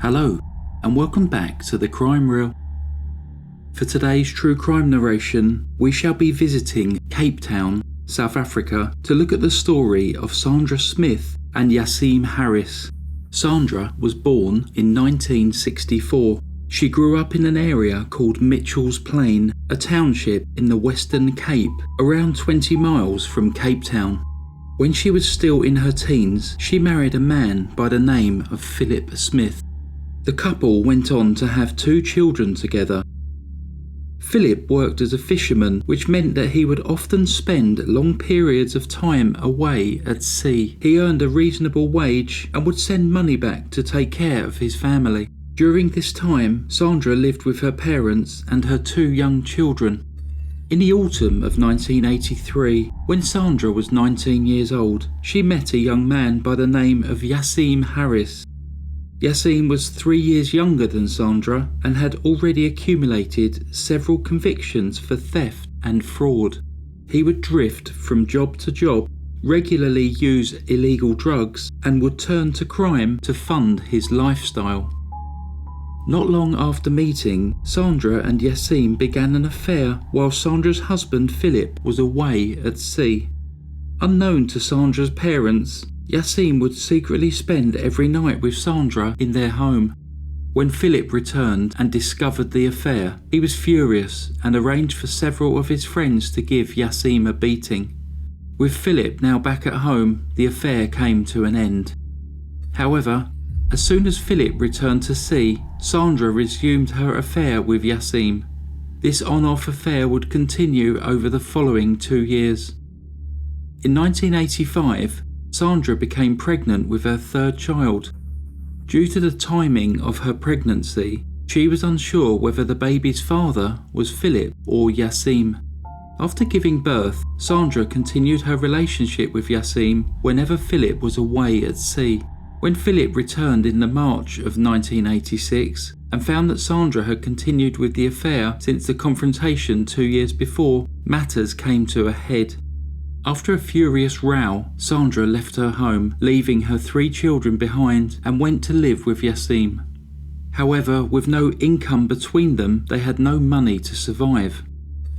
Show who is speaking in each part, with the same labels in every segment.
Speaker 1: Hello, and welcome back to the Crime Reel. For today's true crime narration, we shall be visiting Cape Town, South Africa, to look at the story of Sandra Smith and Yassiem Harris. Sandra was born in 1964. She grew up in an area called Mitchell's Plain, a township in the Western Cape, around 20 miles from Cape Town. When she was still in her teens, she married a man by the name of Philip Smith. The couple went on to have 2 children together. Philip worked as a fisherman, which meant that he would often spend long periods of time away at sea. He earned a reasonable wage and would send money back to take care of his family. During this time, Sandra lived with her parents and her 2 young children. In the autumn of 1983, when Sandra was 19 years old, she met a young man by the name of Yassiem Harris. Yassiem was 3 years younger than Sandra and had already accumulated several convictions for theft and fraud. He would drift from job to job, regularly use illegal drugs, and would turn to crime to fund his lifestyle. Not long after meeting, Sandra and Yassiem began an affair while Sandra's husband Philip was away at sea. Unknown to Sandra's parents, Yassiem would secretly spend every night with Sandra in their home. When Philip returned and discovered the affair, he was furious and arranged for several of his friends to give Yassiem a beating. With Philip now back at home, the affair came to an end. However, as soon as Philip returned to sea, Sandra resumed her affair with Yassiem. This on-off affair would continue over the following 2 years. In 1985, Sandra became pregnant with her 3rd child. Due to the timing of her pregnancy, she was unsure whether the baby's father was Philip or Yassiem. After giving birth, Sandra continued her relationship with Yassiem whenever Philip was away at sea. When Philip returned in the March of 1986 and found that Sandra had continued with the affair since the confrontation 2 years before, matters came to a head. After a furious row, Sandra left her home, leaving her 3 children behind, and went to live with Yassiem. However, with no income between them, they had no money to survive.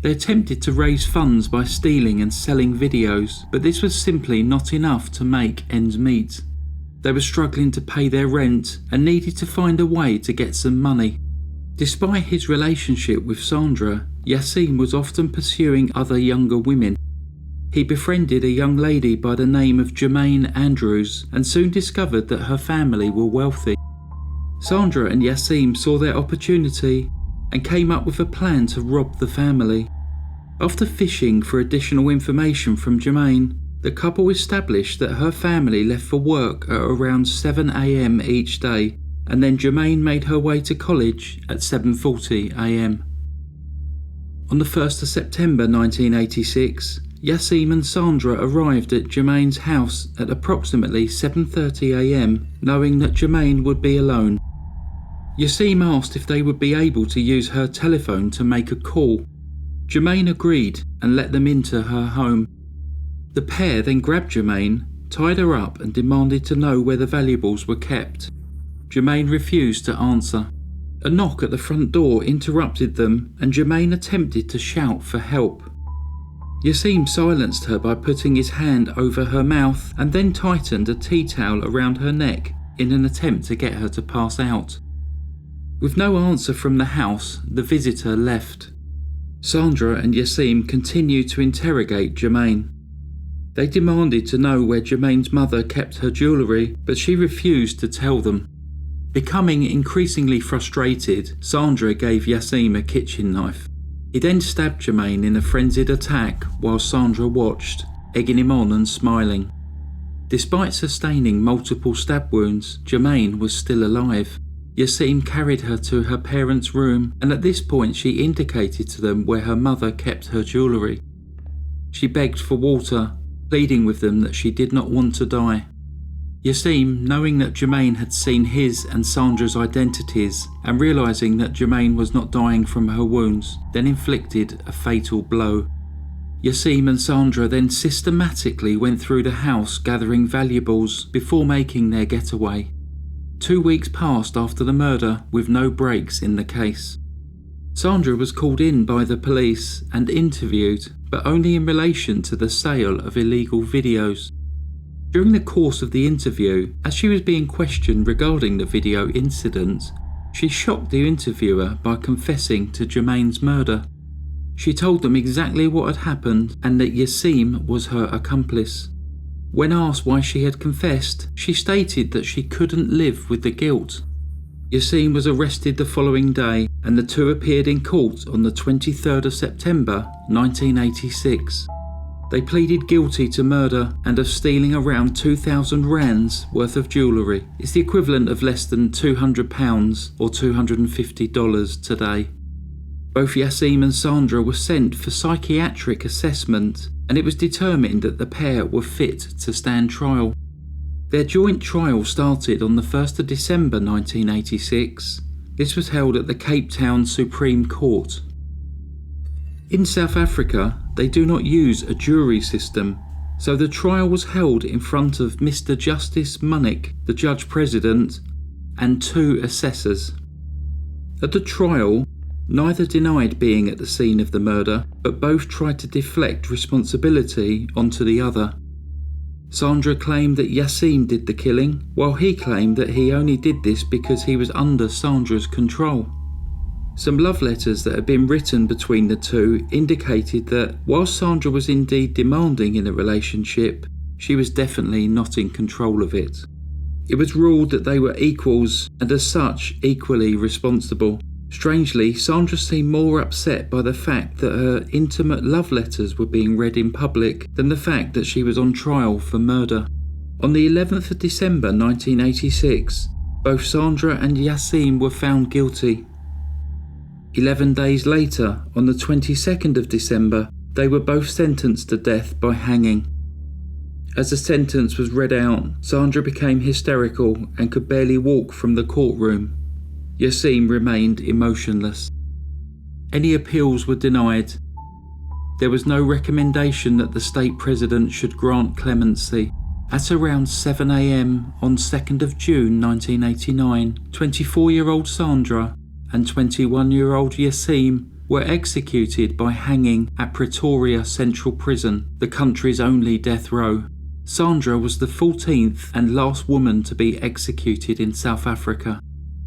Speaker 1: They attempted to raise funds by stealing and selling videos, but this was simply not enough to make ends meet. They were struggling to pay their rent and needed to find a way to get some money. Despite his relationship with Sandra, Yassiem was often pursuing other younger women. He befriended a young lady by the name of Jermaine Andrews and soon discovered that her family were wealthy. Sandra and Yassiem saw their opportunity and came up with a plan to rob the family. After fishing for additional information from Jermaine, the couple established that her family left for work at around 7 a.m. each day, and then Jermaine made her way to college at 7:40 a.m. On the 1st of September 1986, Yassiem and Sandra arrived at Jermaine's house at approximately 7:30 a.m, knowing that Jermaine would be alone. Yassiem asked if they would be able to use her telephone to make a call. Jermaine agreed and let them into her home. The pair then grabbed Jermaine, tied her up and demanded to know where the valuables were kept. Jermaine refused to answer. A knock at the front door interrupted them and Jermaine attempted to shout for help. Yassiem silenced her by putting his hand over her mouth and then tightened a tea towel around her neck in an attempt to get her to pass out. With no answer from the house, the visitor left. Sandra and Yassiem continued to interrogate Jermaine. They demanded to know where Jermaine's mother kept her jewellery, but she refused to tell them. Becoming increasingly frustrated, Sandra gave Yassiem a kitchen knife. He then stabbed Jermaine in a frenzied attack while Sandra watched, egging him on and smiling. Despite sustaining multiple stab wounds, Jermaine was still alive. Yassiem carried her to her parents' room, and at this point she indicated to them where her mother kept her jewellery. She begged for water, pleading with them that she did not want to die. Yassiem, knowing that Jermaine had seen his and Sandra's identities and realising that Jermaine was not dying from her wounds, then inflicted a fatal blow. Yassiem and Sandra then systematically went through the house gathering valuables before making their getaway. 2 weeks passed after the murder with no breaks in the case. Sandra was called in by the police and interviewed, but only in relation to the sale of illegal videos. During the course of the interview, as she was being questioned regarding the video incident, she shocked the interviewer by confessing to Jermaine's murder. She told them exactly what had happened and that Yassiem was her accomplice. When asked why she had confessed, she stated that she couldn't live with the guilt. Yassiem was arrested the following day, and the two appeared in court on the 23rd of September 1986. They pleaded guilty to murder and of stealing around 2,000 rands worth of jewellery. It's the equivalent of less than £200 or $250 today. Both Yassiem and Sandra were sent for psychiatric assessment, and it was determined that the pair were fit to stand trial. Their joint trial started on the 1st of December 1986. This was held at the Cape Town Supreme Court. In South Africa, they do not use a jury system, so the trial was held in front of Mr. Justice Munnick, the Judge President, and 2 assessors. At the trial, neither denied being at the scene of the murder, but both tried to deflect responsibility onto the other. Sandra claimed that Yassiem did the killing, while he claimed that he only did this because he was under Sandra's control. Some love letters that had been written between the two indicated that while Sandra was indeed demanding in a relationship, she was definitely not in control of it. It was ruled that they were equals and as such equally responsible. Strangely, Sandra seemed more upset by the fact that her intimate love letters were being read in public than the fact that she was on trial for murder. On the 11th of December 1986, both Sandra and Yassiem were found guilty. 11 days later, on the 22nd of December, they were both sentenced to death by hanging. As the sentence was read out, Sandra became hysterical and could barely walk from the courtroom. Yassiem remained emotionless. Any appeals were denied. There was no recommendation that the state president should grant clemency. At around 7 a.m. on 2nd of June 1989, 24-year-old Sandra and 21-year-old Yassiem were executed by hanging at Pretoria Central Prison, the country's only death row. Sandra was the 14th and last woman to be executed in South Africa.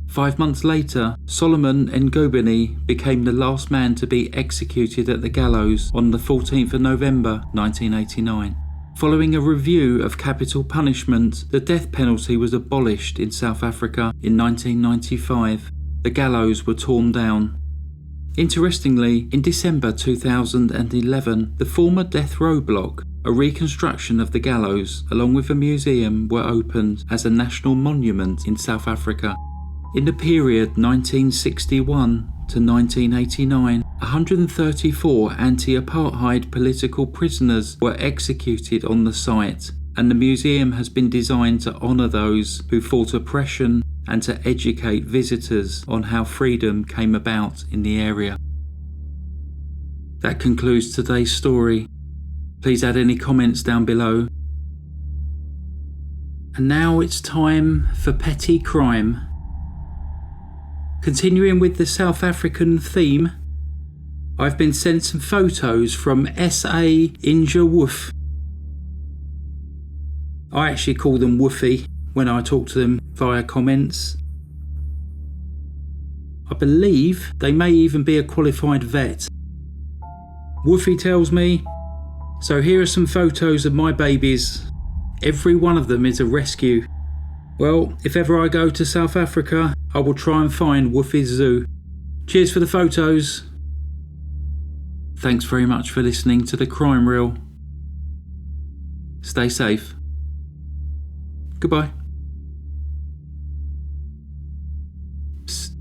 Speaker 1: 5 months later, Solomon Ngobeni became the last man to be executed at the gallows on the 14th of November 1989. Following a review of capital punishment, the death penalty was abolished in South Africa in 1995. The gallows were torn down. Interestingly, in December 2011, the former death row block, a reconstruction of the gallows, along with a museum, were opened as a national monument in South Africa. In the period 1961 to 1989, 134 anti-apartheid political prisoners were executed on the site, and the museum has been designed to honour those who fought oppression and to educate visitors on how freedom came about in the area. That concludes today's story. Please add any comments down below. And now it's time for petty crime. Continuing with the South African theme, I've been sent some photos from S.A. Inja-Woof. I actually call them Woofy when I talk to them via comments. I believe they may even be a qualified vet. Woofy tells me, so here are some photos of my babies. Every one of them is a rescue. Well, if ever I go to South Africa, I will try and find Woofy's zoo. Cheers for the photos. Thanks very much for listening to The Crime Reel. Stay safe. Goodbye. Psst.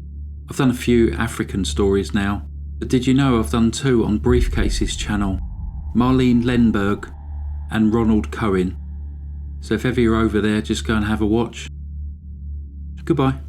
Speaker 1: I've done a few African stories now, but did you know I've done 2 on Briefcases channel? Marlene Lenberg and Ronald Cohen. So if ever you're over there, just go and have a watch. Goodbye.